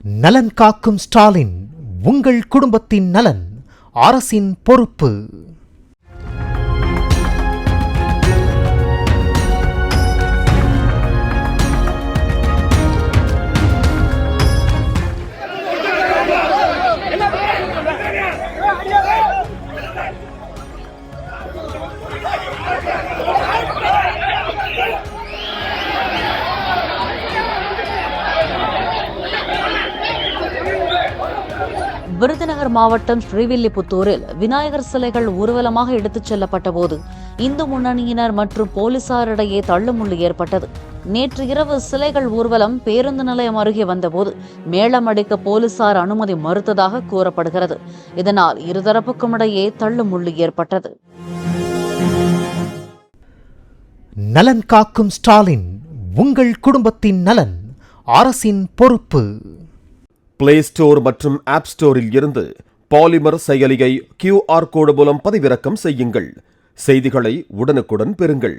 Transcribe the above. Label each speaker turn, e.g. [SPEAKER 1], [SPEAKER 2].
[SPEAKER 1] நலன் காக்கும் ஸ்டாலின், உங்கள் குடும்பத்தின் நலன் அரசின் பொறுப்பு.
[SPEAKER 2] விருதுநகர் மாவட்டம் ஸ்ரீவில்லிபுத்தூரில் விநாயகர் சிலைகள் ஊர்வலமாக எடுத்துச் செல்லப்பட்ட போது இந்து முன்னணியினர் மற்றும் போலீசாரிடையே தள்ளுமுள்ளு ஏற்பட்டது. நேற்று இரவு சிலைகள் ஊர்வலம் பேருந்து நிலையம் அருகே வந்தபோது மேளம் அடிக்க போலீசார் அனுமதி மறுத்ததாக கூறப்படுகிறது. இதனால் இருதரப்புக்கும் இடையே தள்ளுமுள்ளு ஏற்பட்டது.
[SPEAKER 1] நலன் காக்கும் ஸ்டாலின், உங்கள் குடும்பத்தின் நலன் அரசின் பொறுப்பு.
[SPEAKER 3] பிளே ஸ்டோர் மற்றும் ஆப் ஸ்டோரில் இருந்து பாலிமர் செயலியை QR கோடு மூலம் பதிவிறக்கம் செய்யுங்கள். செய்திகளை உடனுக்குடன் பெறுங்கள்.